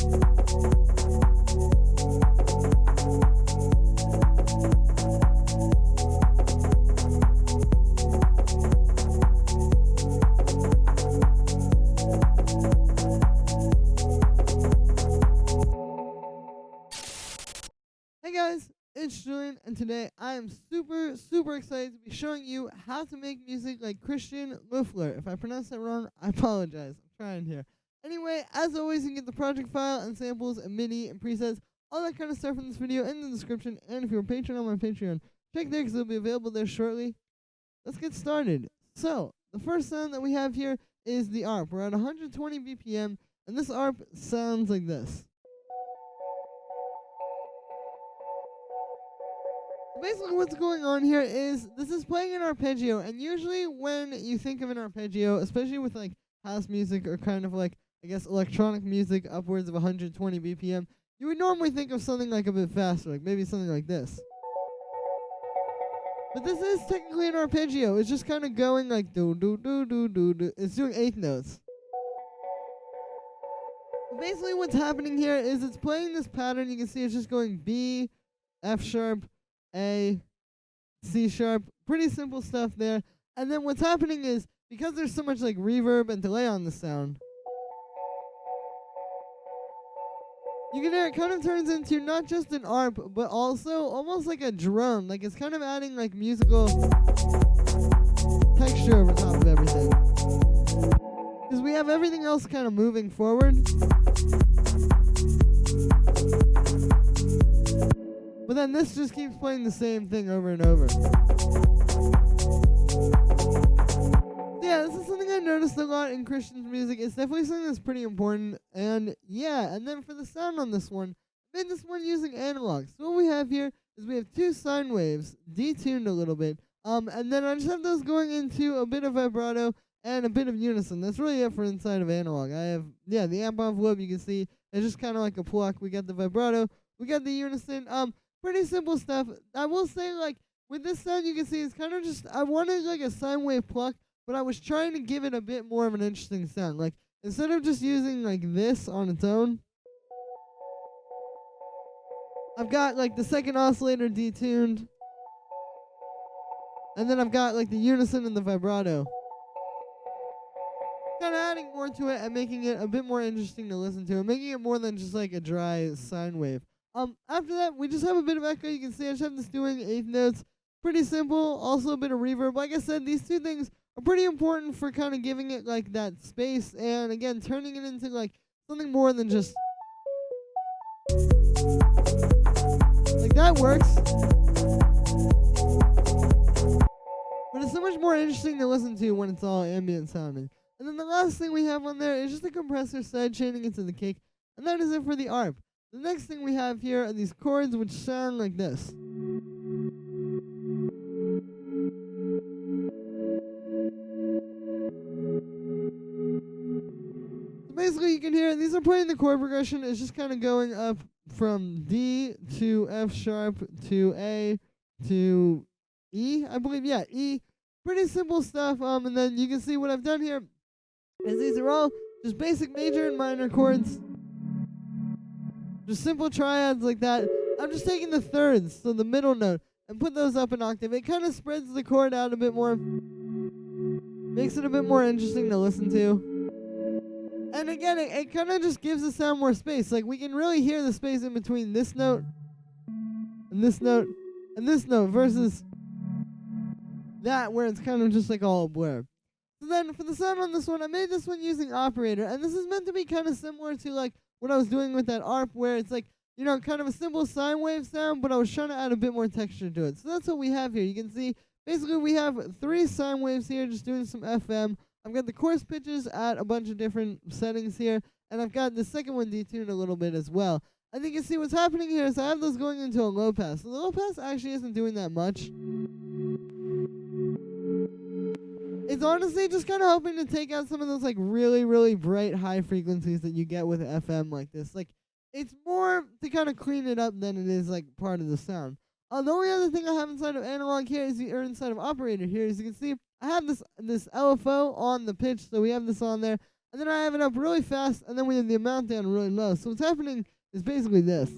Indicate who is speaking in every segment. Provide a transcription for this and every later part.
Speaker 1: Hey guys, it's Julian, and today I am super excited to be showing you how to make music like Christian Loeffler. If I pronounce that wrong, I apologize. I'm trying here. Anyway, as always, you can get the project file and samples and MIDI and presets, all that kind of stuff in this video in the description. And if you're a patron on my Patreon, check there because it'll be available there shortly. Let's get started. So, the first sound that we have here is the ARP. We're at 120 BPM, and this ARP sounds like this. Basically what's going on here is this is playing an arpeggio, and usually when you think of an arpeggio, especially with like house music or kind of like, I guess, electronic music upwards of 120 BPM, you would normally think of something like a bit faster, like maybe something like this. But this is technically an arpeggio. It's just kind of going like do do do do do do. It's doing eighth notes. Basically what's happening here is it's playing this pattern. You can see it's just going B, F sharp, A, C sharp, pretty simple stuff there. And then what's happening is, because there's so much like reverb and delay on the sound, you can hear it kind of turns into not just an ARP, but also almost like a drone. Like it's kind of adding like musical texture over top of everything. Because we have everything else kind of moving forward. But then this just keeps playing the same thing over and over. Yeah, this is something I noticed a lot in Christian's music. It's definitely something that's pretty important. And yeah, and then for the sound on this one, I made this one using analog. So what we have here is we have two sine waves, detuned a little bit. And then I just have those going into a bit of vibrato and a bit of unison. That's really it for inside of analog. I have, yeah, the amp envelope, you can see, it's just kind of like a pluck. We got the vibrato, we got the unison. Pretty simple stuff. I will say, like, with this sound, you can see it's kind of just, I wanted like a sine wave pluck, but I was trying to give it a bit more of an interesting sound. Like, instead of just using like this on its own, I've got like the second oscillator detuned, and then I've got like the unison and the vibrato. Kind of adding more to it and making it a bit more interesting to listen to, and making it more than just like a dry sine wave. After that, we just have a bit of echo. You can see I just have this doing eighth notes. Pretty simple. Also a bit of reverb. Like I said, these two things are pretty important for kind of giving it like that space, and again, turning it into like something more than just like that works. But it's so much more interesting to listen to when it's all ambient sounding. And then the last thing we have on there is just a compressor side chaining into the kick, and that is it for the ARP. The next thing we have here are these chords which sound like this. So basically you can hear these are playing the chord progression. It's just kind of going up from D to F sharp to A to E, I believe. Yeah, E. Pretty simple stuff. And then you can see what I've done here is these are all just basic major and minor chords. Just simple triads like that. I'm just taking the thirds, so the middle note, and put those up an octave. It kind of spreads the chord out a bit more. Makes it a bit more interesting to listen to. And again, it kind of just gives the sound more space. Like, we can really hear the space in between this note, and this note, and this note, versus that where it's kind of just like all a blur. So then, for the sound on this one, I made this one using operator, and this is meant to be kind of similar to, like, what I was doing with that ARP, where it's like, you know, kind of a simple sine wave sound, but I was trying to add a bit more texture to it. So that's what we have here. You can see, basically we have 3 sine waves here, just doing some FM. I've got the chorus pitches at a bunch of different settings here, and I've got the second one detuned a little bit as well. And you can see what's happening here is I have those going into a low pass. So the low pass actually isn't doing that much. It's honestly just kind of hoping to take out some of those like really bright high frequencies that you get with FM like this. Like, it's more to kind of clean it up than it is like part of the sound. The only other thing I have inside of analog here is or inside of operator here is you can see I have this LFO on the pitch, so we have this on there. and then I have it up really fast, and then we have the amount down really low. So what's happening is basically this.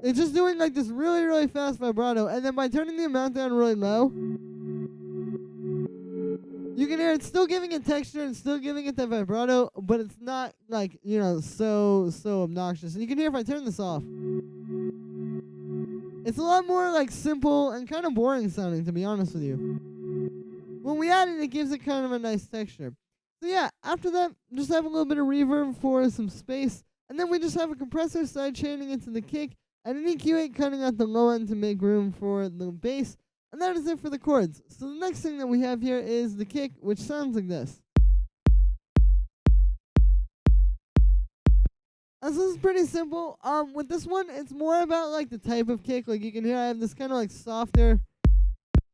Speaker 1: It's just doing like this really, really fast vibrato, and then by turning the amount down really low, you can hear it's still giving it texture and still giving it that vibrato, but it's not like, so obnoxious. And you can hear if I turn this off, it's a lot more like simple and kind of boring sounding, to be honest with you. When we add it, it gives it kind of a nice texture. So yeah, after that, just have a little bit of reverb for some space, and then we just have a compressor side chaining into the kick, and an EQ8 cutting out the low end to make room for the bass. And that is it for the chords. So the next thing that we have here is the kick, which sounds like this. And so this is pretty simple. With this one, it's more about like the type of kick. Like you can hear I have this kind of like softer,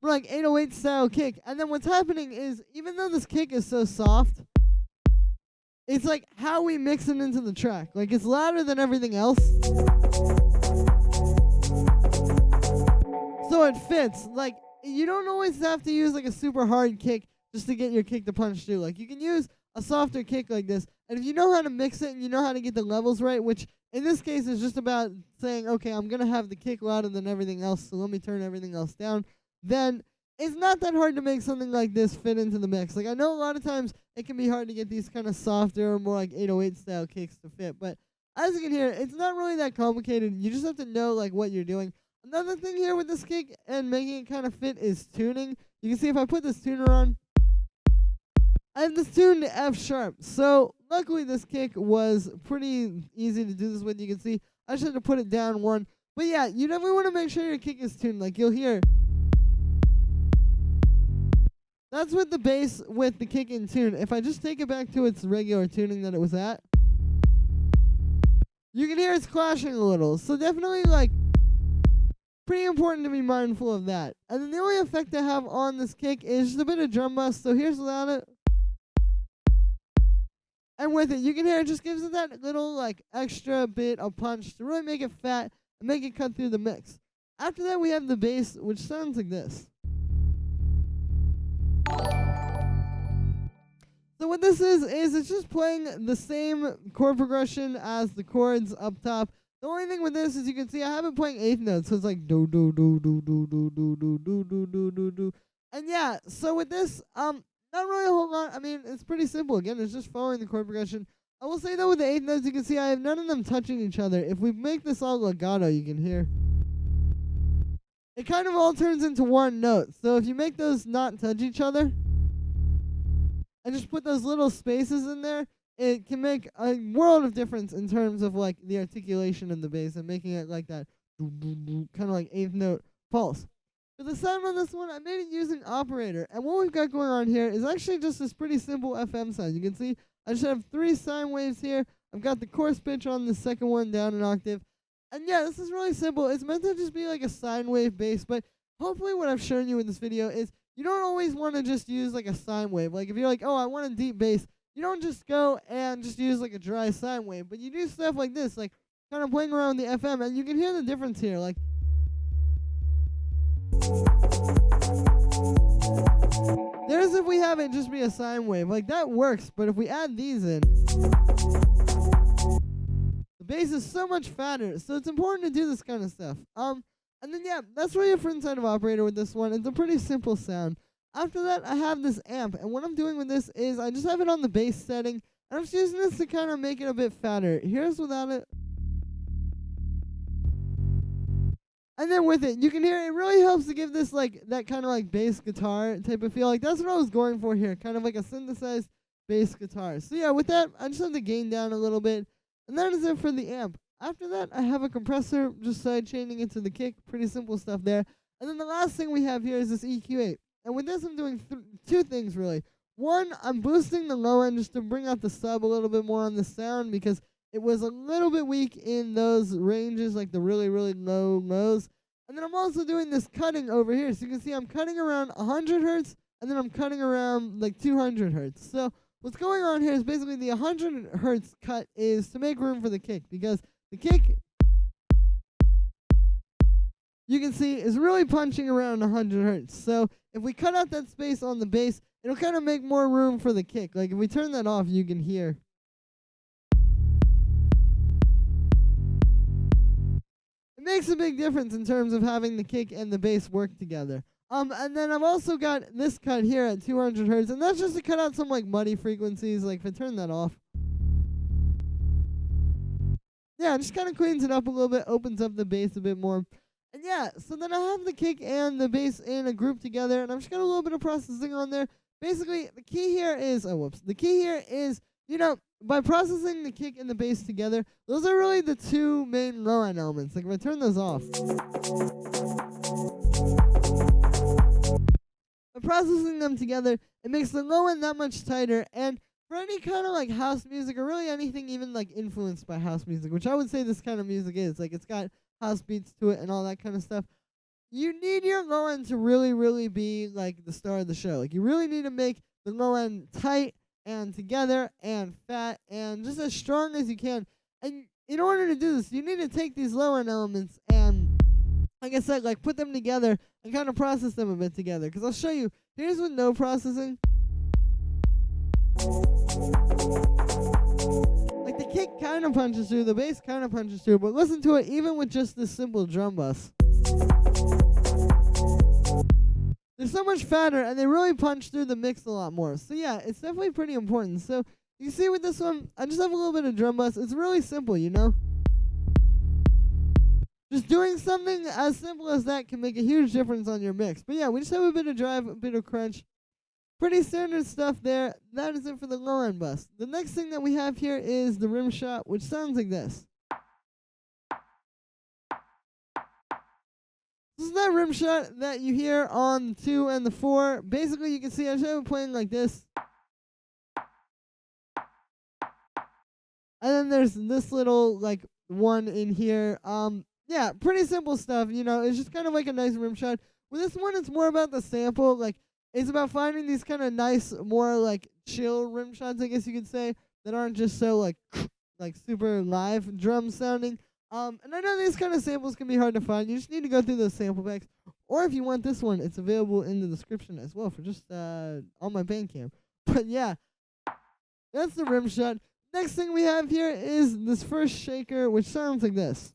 Speaker 1: like 808 style kick. And then what's happening is, even though this kick is so soft, it's like how we mix it into the track. Like it's louder than everything else, so it fits. Like you don't always have to use like a super hard kick just to get your kick to punch through. Like you can use a softer kick like this, and if you know how to mix it and you know how to get the levels right, which in this case is just about saying, okay, I'm gonna have the kick louder than everything else, so let me turn everything else down, then it's not that hard to make something like this fit into the mix. Like I know a lot of times it can be hard to get these kind of softer or more like 808 style kicks to fit, but as you can hear, it's not really that complicated. You just have to know like what you're doing. Another thing here with this kick and making it kind of fit is tuning. You can see if I put this tuner on, I have this tuned to F sharp. So luckily this kick was pretty easy to do this with. You can see I just had to put it down one. But yeah, you definitely want to make sure your kick is tuned. Like you'll hear, that's with the bass with the kick in tune. If I just take it back to its regular tuning that it was at, you can hear it's clashing a little. So definitely like pretty important to be mindful of that. And then the only effect I have on this kick is just a bit of drum bus. So here's without it. And with it, you can hear it just gives it that little like extra bit of punch to really make it fat and make it cut through the mix. After that, we have the bass, which sounds like this. So what this is it's just playing the same chord progression as the chords up top. The only thing with this is you can see I have it playing eighth notes, so it's like do do do do do do do do do do do do do. And yeah, so with this, not really a whole lot. I mean, it's pretty simple. Again, it's just following the chord progression. I will say though, with the eighth notes, you can see I have none of them touching each other. If we make this all legato, you can hear it kind of all turns into one note. So if you make those not touch each other and just put those little spaces in there, it can make a world of difference in terms of like the articulation of the bass and making it like that kind of like eighth note pulse. For the sound on this one, I made it using operator, and what we've got going on here is actually just this pretty simple FM sound. You can see I just have 3 sine waves here. I've got the coarse pitch on the second one down an octave. And yeah, this is really simple. It's meant to just be like a sine wave bass, but hopefully what I've shown you in this video is you don't always want to just use like a sine wave. Like if you're like, oh, I want a deep bass, you don't just go and just use like a dry sine wave, but you do stuff like this, like kind of playing around with the FM, and you can hear the difference here. Like there's if we have it just be a sine wave, like that works, but if we add these in, the bass is so much fatter, so it's important to do this kind of stuff. And then yeah, that's really it for inside of operator with this one. It's a pretty simple sound. After that, I have this amp, and what I'm doing with this is I just have it on the bass setting, and I'm just using this to kind of make it a bit fatter. Here's without it. And then with it, you can hear it really helps to give this like that kind of like bass guitar type of feel. Like that's what I was going for here, kind of like a synthesized bass guitar. So yeah, with that, I just have the gain down a little bit, and that is it for the amp. After that, I have a compressor just side chaining into the kick. Pretty simple stuff there. And then the last thing we have here is this EQ8. And with this, I'm doing 2 things really. One, I'm boosting the low end just to bring out the sub a little bit more on the sound because it was a little bit weak in those ranges, like the really, really low lows. And then I'm also doing this cutting over here. So you can see I'm cutting around 100 hertz, and then I'm cutting around like 200 hertz. So what's going on here is basically the 100 hertz cut is to make room for the kick, because the kick, you can see, is really punching around 100 hertz. So if we cut out that space on the bass, it'll kind of make more room for the kick. Like if we turn that off, you can hear. It makes a big difference in terms of having the kick and the bass work together. And then I've also got this cut here at 200 hertz, and that's just to cut out some like muddy frequencies. Like if I turn that off, yeah, it just kind of cleans it up a little bit, opens up the bass a bit more. And yeah, so then I have the kick and the bass in a group together, and I've just got a little bit of processing on there. Basically, the key here is, the key here is, by processing the kick and the bass together, those are really the two main low end elements. Like if I turn those off, by processing them together, it makes the low end that much tighter. And for any kind of like house music, or really anything even like influenced by house music, which I would say this kind of music is, like it's got house beats to it and all that kind of stuff, you need your low end to really, really be like the star of the show. Like you really need to make the low end tight and together and fat and just as strong as you can. And in order to do this, you need to take these low end elements and, like I said, like put them together and kind of process them a bit together. Because I'll show you, here's with no processing. Like the kick kind of punches through, the bass kind of punches through, but listen to it even with just this simple drum bus. They're so much fatter, and they really punch through the mix a lot more. So yeah, it's definitely pretty important. So you see with this one, I just have a little bit of drum bus. It's really simple, Just doing something as simple as that can make a huge difference on your mix. But yeah, we just have a bit of drive, a bit of crunch. Pretty standard stuff there. That is it for the low end bus. The next thing that we have here is the rim shot, which sounds like this. This is that rim shot that you hear on the 2 and the 4. Basically, you can see I just have it playing like this. And then there's this little, like, one in here. Yeah, pretty simple stuff, It's just kind of like a nice rim shot. With this one, it's more about the sample. Like, it's about finding these kind of nice, more, like, chill rim shots, I guess you could say, that aren't just so, like super live drum sounding. And I know these kind of samples can be hard to find. You just need to go through those sample packs. Or if you want this one, it's available in the description as well for just on my Bandcamp. But yeah, that's the rim shot. Next thing we have here is this first shaker, which sounds like this.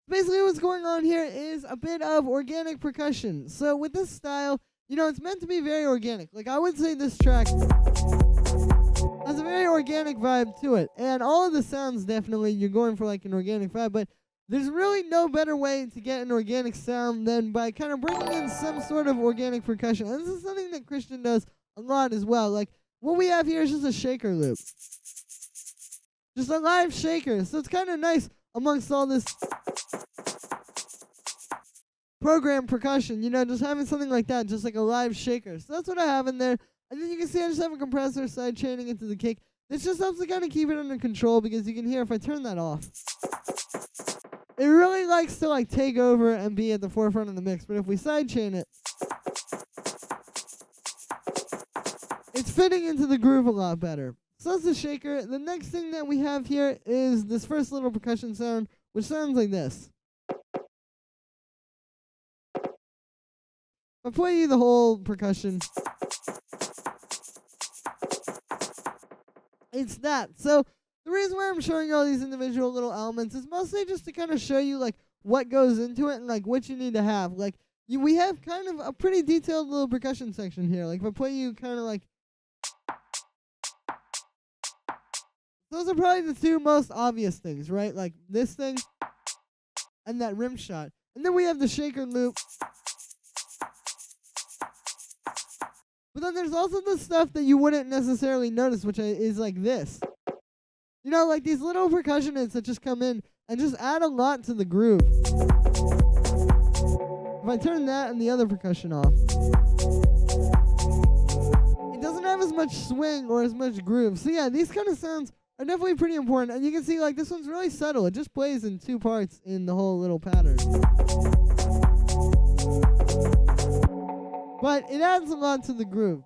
Speaker 1: Basically what's going on here is a bit of organic percussion. So with this style, it's meant to be very organic. Like I would say this track has a very organic vibe to it. And all of the sounds, definitely, you're going for like an organic vibe, but there's really no better way to get an organic sound than by kind of bringing in some sort of organic percussion. And this is something that Christian does a lot as well. Like, what we have here is just a shaker loop. Just a live shaker. So it's kind of nice amongst all this program percussion, just having something like that, just like a live shaker. So that's what I have in there. And then you can see I just have a compressor side chaining into the kick. This just helps to kind of keep it under control, because you can hear if I turn that off, it really likes to like take over and be at the forefront of the mix. But if we side chain it, it's fitting into the groove a lot better. So that's the shaker. The next thing that we have here is this first little percussion sound, which sounds like this. I'll play you the whole percussion. It's that. So the reason why I'm showing you all these individual little elements is mostly just to kind of show you like what goes into it and like what you need to have. Like we have kind of a pretty detailed little percussion section here. Like if I play you kind of like, those are probably the two most obvious things, right? Like this thing and that rim shot. And then we have the shaker loop. But then there's also the stuff that you wouldn't necessarily notice, which is like this. Like these little percussion hits that just come in and just add a lot to the groove. If I turn that and the other percussion off, it doesn't have as much swing or as much groove. So yeah, these kind of sounds are definitely pretty important. And you can see like this one's really subtle. It just plays in 2 parts in the whole little pattern. But it adds a lot to the groove.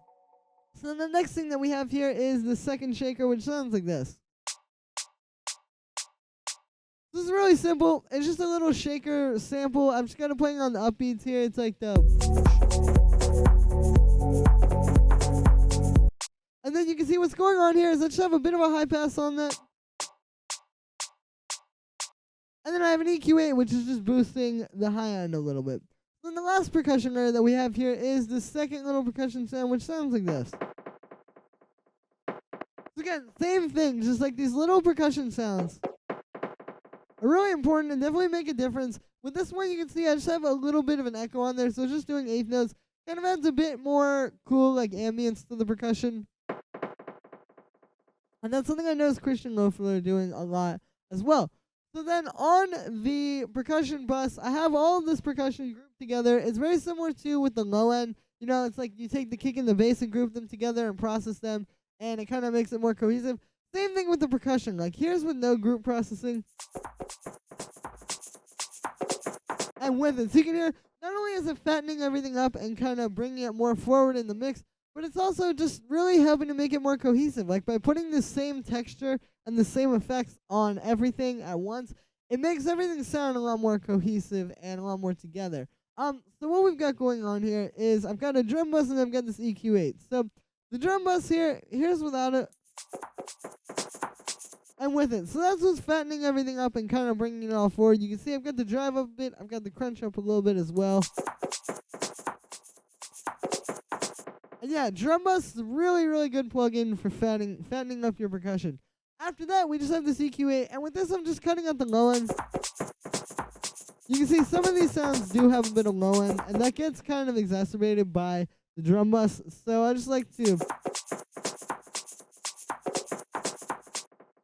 Speaker 1: So the next thing that we have here is the second shaker, which sounds like this. This is really simple. It's just a little shaker sample. I'm just kind of playing on the upbeats here. It's like the... And then you can see what's going on here is I just have a bit of a high pass on that. And then I have an EQ8, which is just boosting the high end a little bit. Then the last percussion layer that we have here is the second little percussion sound, which sounds like this. So again, same thing, just like these little percussion sounds are really important and definitely make a difference. With this one, you can see I just have a little bit of an echo on there, so just doing eighth notes kind of adds a bit more cool, like, ambience to the percussion. And that's something I noticed Christian Loeffler doing a lot as well. So then on the percussion bus, I have all of this percussion grouped together. It's very similar to with the low end. You know, it's like you take the kick and the bass and group them together and process them, and it kind of makes it more cohesive. Same thing with the percussion. Like, here's with no group processing. And with it. So you can hear, not only is it fattening everything up and kind of bringing it more forward in the mix, but it's also just really helping to make it more cohesive. Like, by putting the same texture and the same effects on everything at once, it makes everything sound a lot more cohesive and a lot more together. So what we've got going on here is I've got a drum bus and I've got this EQ8. So the drum bus here, here's without it, and with it. So that's what's fattening everything up and kind of bringing it all forward. You can see I've got the drive up a bit, I've got the crunch up a little bit as well. And yeah, drum bus is a really, really good plug-in for fattening up your percussion. After that, we just have this EQ8, and with this, I'm just cutting out the low end. You can see some of these sounds do have a bit of low end, and that gets kind of exacerbated by the drum bus. So I just like to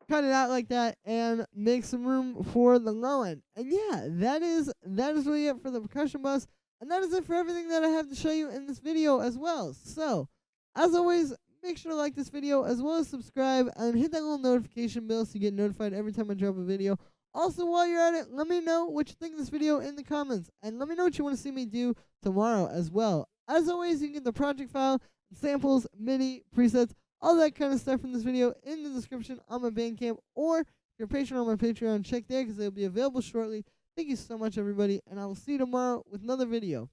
Speaker 1: cut it out like that and make some room for the low end. And yeah, that is really it for the percussion bus. And that is it for everything that I have to show you in this video as well. So, as always, make sure to like this video as well as subscribe and hit that little notification bell so you get notified every time I drop a video. Also, while you're at it, let me know what you think of this video in the comments. And let me know what you want to see me do tomorrow as well. As always, you can get the project file, samples, MIDI, presets, all that kind of stuff from this video in the description on my Bandcamp. Or if you're a patron on my Patreon, check there because they'll be available shortly. Thank you so much, everybody, and I will see you tomorrow with another video.